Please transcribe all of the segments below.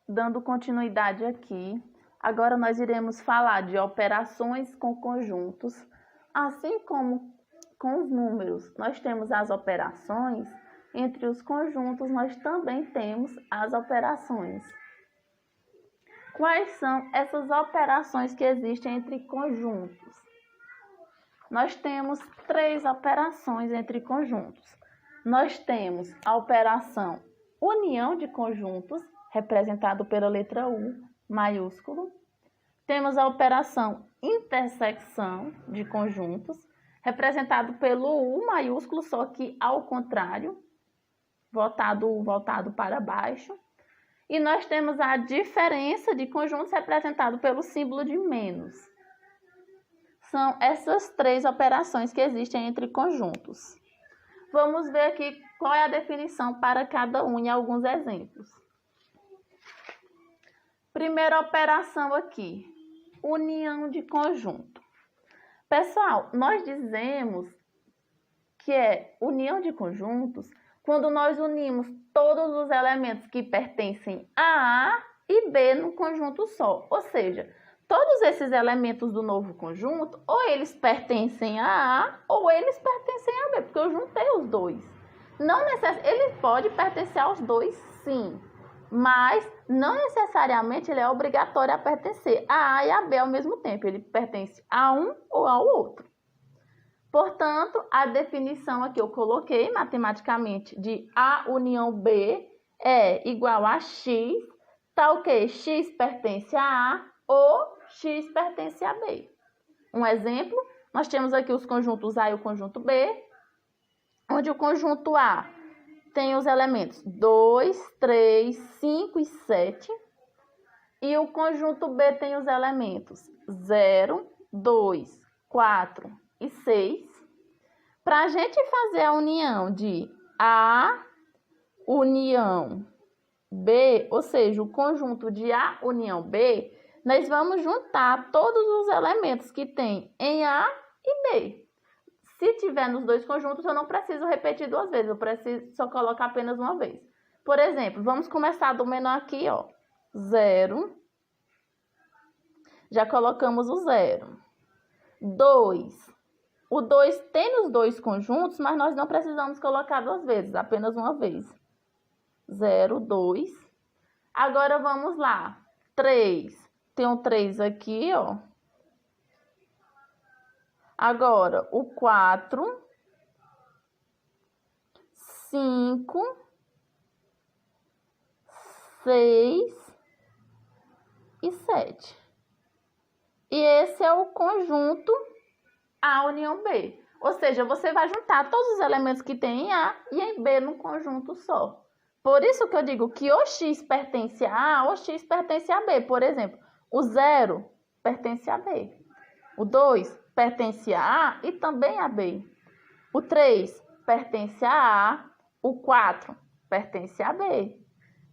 Dando continuidade aqui, agora nós iremos falar de operações com conjuntos, assim como com os números. Nós temos as operações, entre os conjuntos nós também temos as operações. Quais são essas operações que existem entre conjuntos? Nós temos 3 operações entre conjuntos. Nós temos a operação união de conjuntos, representado pela letra U maiúsculo. Temos a operação intersecção de conjuntos, representado pelo U maiúsculo, só que ao contrário, voltado para baixo. E nós temos a diferença de conjuntos, representado pelo símbolo de menos. São essas 3 operações que existem entre conjuntos. Vamos ver aqui qual é a definição para cada um em alguns exemplos. Primeira operação aqui, união de conjunto. Pessoal, nós dizemos que é união de conjuntos quando nós unimos todos os elementos que pertencem a A e B num conjunto só. Ou seja, todos esses elementos do novo conjunto, ou eles pertencem a A ou eles pertencem a B, porque eu juntei os dois. Ele pode pertencer aos dois, sim, mas não necessariamente ele é obrigatório a pertencer a A e a B ao mesmo tempo. Ele pertence a um ou ao outro. Portanto, a definição aqui eu coloquei matematicamente de A união B é igual a X, tal que X pertence a A ou X pertence a B. Um exemplo, nós temos aqui os conjuntos A e o conjunto B, onde o conjunto A tem os elementos 2, 3, 5 e 7, e o conjunto B tem os elementos 0, 2, 4 e 6. Para a gente fazer a união de A união B, ou seja, o conjunto de A união B, nós vamos juntar todos os elementos que tem em A e B. Se tiver nos dois conjuntos, eu não preciso repetir 2 vezes, eu preciso só colocar apenas uma vez. Por exemplo, vamos começar do menor aqui, ó, 0. Já colocamos o 0. 2. O 2 tem nos dois conjuntos, mas nós não precisamos colocar 2 vezes, apenas uma vez. 0, 2. Agora vamos lá. 3. Tem um 3 aqui, ó. Agora, o 4, 5, 6 e 7. E esse é o conjunto A união B. Ou seja, você vai juntar todos os elementos que tem em A e em B num conjunto só. Por isso que eu digo que o X pertence a A ou X pertence a B. Por exemplo, o 0 pertence a B. O 2 pertence a A e também a B. O 3 pertence a A. O 4 pertence a B.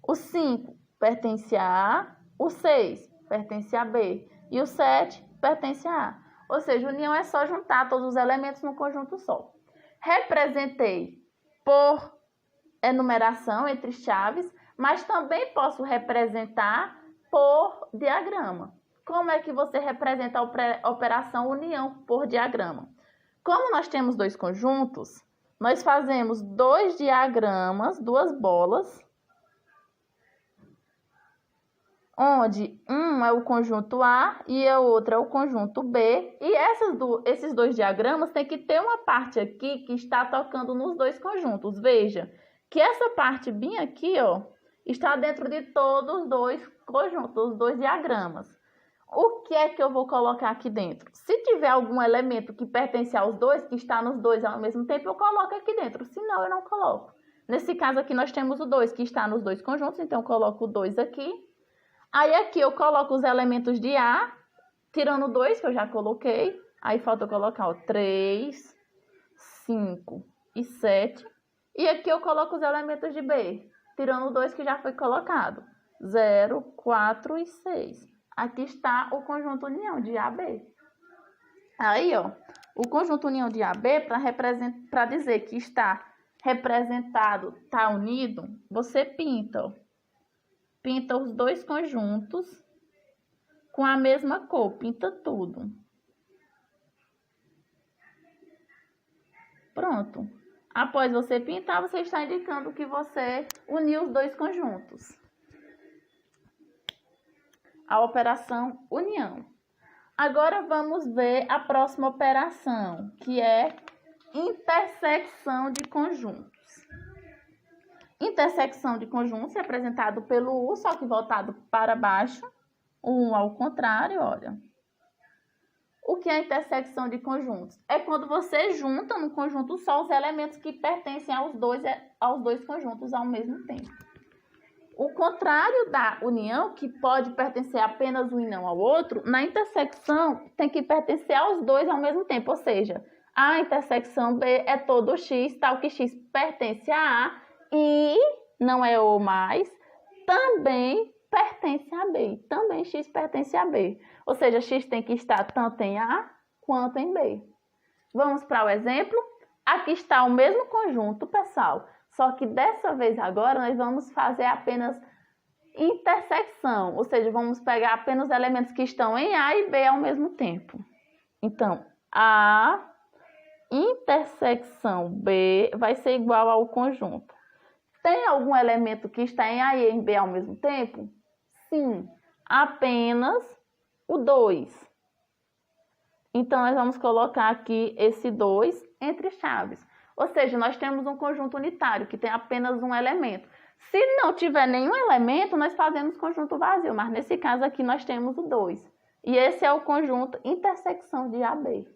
O 5 pertence a A. O 6 pertence a B. E o 7 pertence a A. Ou seja, união é só juntar todos os elementos num conjunto só. Representei por enumeração entre chaves, mas também posso representar por diagrama. Como é que você representa a operação união por diagrama? Como nós temos 2 conjuntos, nós fazemos 2 diagramas, 2 bolas, onde um é o conjunto A e a outra é o conjunto B. E esses 2 diagramas tem que ter uma parte aqui que está tocando nos 2 conjuntos. Veja que essa parte bem aqui, ó, está dentro de todos os 2 conjuntos, os 2 diagramas. O que é que eu vou colocar aqui dentro? Se tiver algum elemento que pertence aos 2, que está nos 2 ao mesmo tempo, eu coloco aqui dentro. Senão, eu não coloco. Nesse caso aqui, nós temos o 2 que está nos 2 conjuntos, então eu coloco o 2 aqui. Aí aqui eu coloco os elementos de A, tirando 2 que eu já coloquei. Aí falta eu colocar o 3, 5 e 7. E aqui eu coloco os elementos de B, tirando 2 que já foi colocado. 0, 4 e 6. Aqui está o conjunto união de AB. Aí, ó, o conjunto união de AB, para dizer que está representado, está unido, você pinta, ó. pinta os dois conjuntos com a mesma cor, pinta tudo. Pronto. Após você pintar, você está indicando que você uniu os dois conjuntos. A operação união. Agora vamos ver a próxima operação, que é intersecção de conjuntos. Intersecção de conjuntos é representado pelo U, só que voltado para baixo. O 1 ao contrário, olha. O que é a intersecção de conjuntos? É quando você junta no conjunto só os elementos que pertencem aos dois conjuntos ao mesmo tempo. O contrário da união, que pode pertencer apenas um e não ao outro, na intersecção tem que pertencer aos dois ao mesmo tempo. Ou seja, a intersecção B é todo X, tal que X pertence a A e não é ou mais, também pertence a B. Também X pertence a B. Ou seja, X tem que estar tanto em A quanto em B. Vamos para o exemplo? Aqui está o mesmo conjunto, pessoal. Só que dessa vez agora nós vamos fazer apenas intersecção. Ou seja, vamos pegar apenas os elementos que estão em A e B ao mesmo tempo. Então, A intersecção B vai ser igual ao conjunto. Tem algum elemento que está em A e em B ao mesmo tempo? Sim, apenas o 2. Então, nós vamos colocar aqui esse 2 entre chaves. Ou seja, nós temos um conjunto unitário que tem apenas um elemento. Se não tiver nenhum elemento, nós fazemos conjunto vazio. Mas nesse caso aqui, nós temos o 2. E esse é o conjunto intersecção de AB.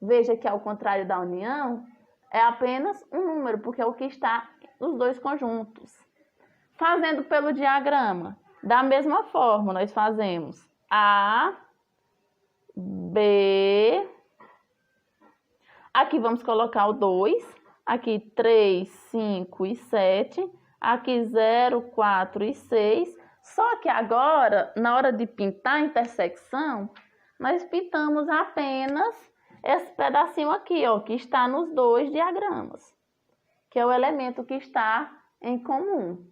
Veja que ao contrário da união, é apenas um número, porque é o que está nos dois conjuntos. Fazendo pelo diagrama, da mesma forma, nós fazemos A, B, aqui vamos colocar o 2, aqui 3, 5 e 7, aqui 0, 4 e 6. Só que agora, na hora de pintar a intersecção, nós pintamos apenas esse pedacinho aqui, ó, que está nos dois diagramas, que é o elemento que está em comum.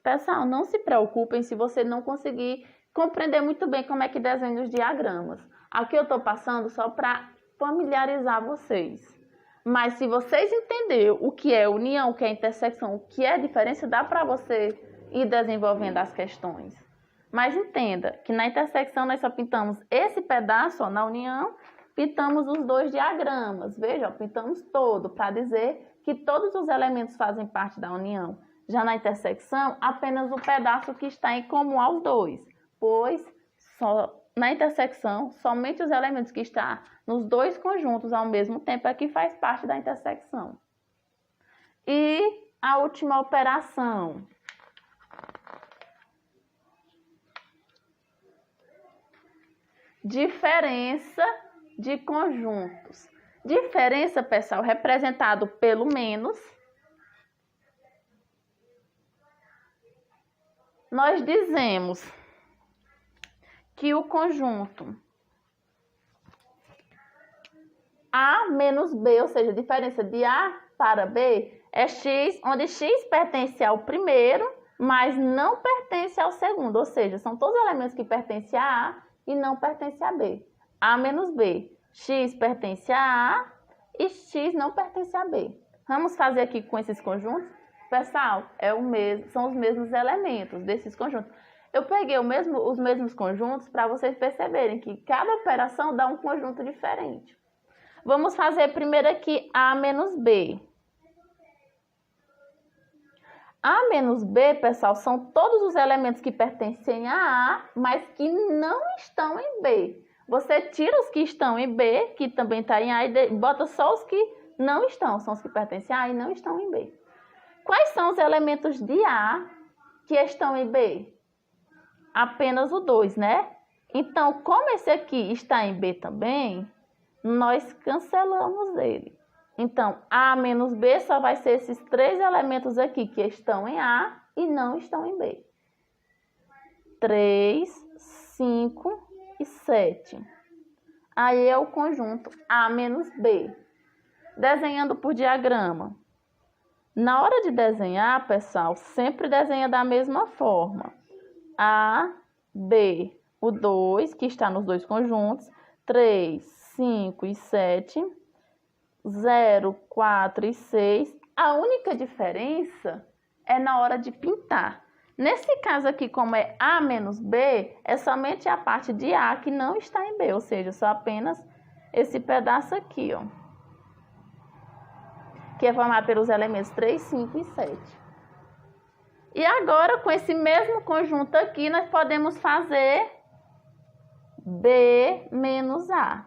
Pessoal, não se preocupem se você não conseguir compreender muito bem como é que desenha os diagramas. Aqui eu estou passando só para familiarizar vocês. Mas se vocês entenderem o que é união, o que é intersecção, o que é diferença, dá para você ir desenvolvendo as questões. Mas entenda que na intersecção nós só pintamos esse pedaço, ó, na união, pintamos os dois diagramas. Veja, ó, pintamos todo para dizer que todos os elementos fazem parte da união. Já na intersecção, apenas o pedaço que está em comum aos dois, pois na intersecção, somente os elementos que estão nos dois conjuntos ao mesmo tempo é que faz parte da intersecção. E a última operação. Diferença de conjuntos. Diferença, pessoal, representado pelo menos. Nós dizemos que o conjunto A menos B, ou seja, a diferença de A para B é X, onde X pertence ao primeiro, mas não pertence ao segundo. Ou seja, são todos os elementos que pertencem a A e não pertencem a B. A menos B. X pertence a A e X não pertence a B. Vamos fazer aqui com esses conjuntos? Pessoal, são os mesmos elementos desses conjuntos. Eu peguei os mesmos conjuntos para vocês perceberem que cada operação dá um conjunto diferente. Vamos fazer primeiro aqui A menos B. A menos B, pessoal, são todos os elementos que pertencem a A, mas que não estão em B. Você tira os que estão em B, que também está em A, e bota só os que não estão. São os que pertencem a A e não estão em B. Quais são os elementos de A que estão em B? Apenas o 2, né? Então, como esse aqui está em B também, nós cancelamos ele. Então, A menos B só vai ser esses 3 elementos aqui que estão em A e não estão em B. 3, 5 e 7. Aí é o conjunto A menos B. Desenhando por diagrama. Na hora de desenhar, pessoal, sempre desenha da mesma forma. A, B, o 2, que está nos dois conjuntos, 3, 5 e 7, 0, 4 e 6. A única diferença é na hora de pintar. Nesse caso aqui, como é A menos B, é somente a parte de A que não está em B, ou seja, só apenas esse pedaço aqui, ó, que é formado pelos elementos 3, 5 e 7. E agora, com esse mesmo conjunto aqui, nós podemos fazer B menos A.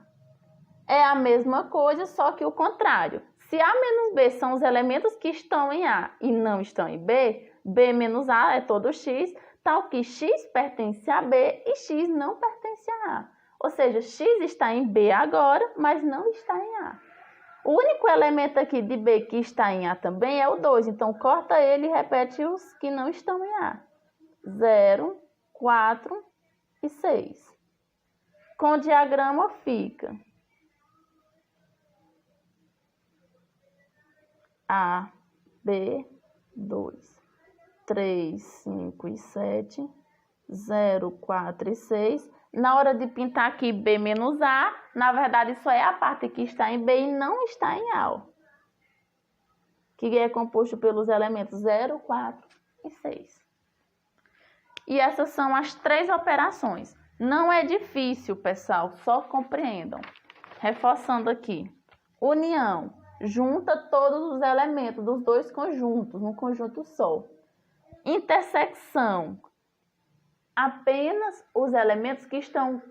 É a mesma coisa, só que o contrário. Se A menos B são os elementos que estão em A e não estão em B, B menos A é todo X, tal que X pertence a B e X não pertence a A. Ou seja, X está em B agora, mas não está em A. O único elemento aqui de B que está em A também é o 2, então corta ele e repete os que não estão em A. 0, 4 e 6. Com o diagrama fica A, B, 2, 3, 5 e 7, 0, 4 e 6. Na hora de pintar aqui B menos A, na verdade só é a parte que está em B e não está em A, que é composto pelos elementos 0, 4 e 6. E essas são as 3 operações. Não é difícil, pessoal, só compreendam. Reforçando aqui. União, junta todos os elementos dos dois conjuntos, num conjunto só. Intersecção, apenas os elementos que estão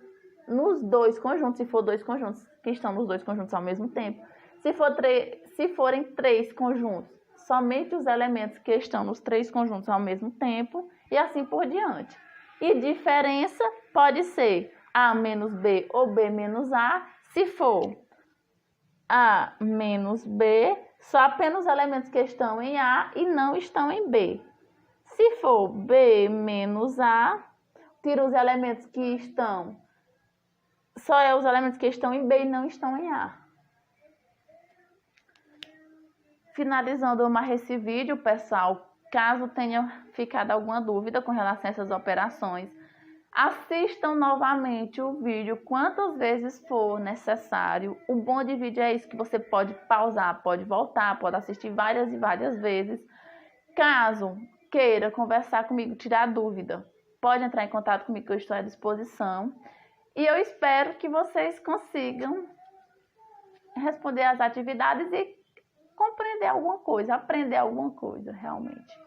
nos dois conjuntos, se for dois conjuntos que estão nos dois conjuntos ao mesmo tempo. Se forem 3 conjuntos, somente os elementos que estão nos 3 conjuntos ao mesmo tempo e assim por diante. E diferença pode ser A menos B ou B menos A. Se for A menos B, só apenas os elementos que estão em A e não estão em B. Se for B menos A, tira os elementos que estão, só é os elementos que estão em B e não estão em A. Finalizando mais esse vídeo, pessoal, caso tenha ficado alguma dúvida com relação a essas operações, assistam novamente o vídeo quantas vezes for necessário. O bom de vídeo é isso, que você pode pausar, pode voltar, pode assistir várias e várias vezes. Caso queira conversar comigo, tirar dúvida, pode entrar em contato comigo que eu estou à disposição. E eu espero que vocês consigam responder às atividades e compreender alguma coisa, aprender alguma coisa realmente.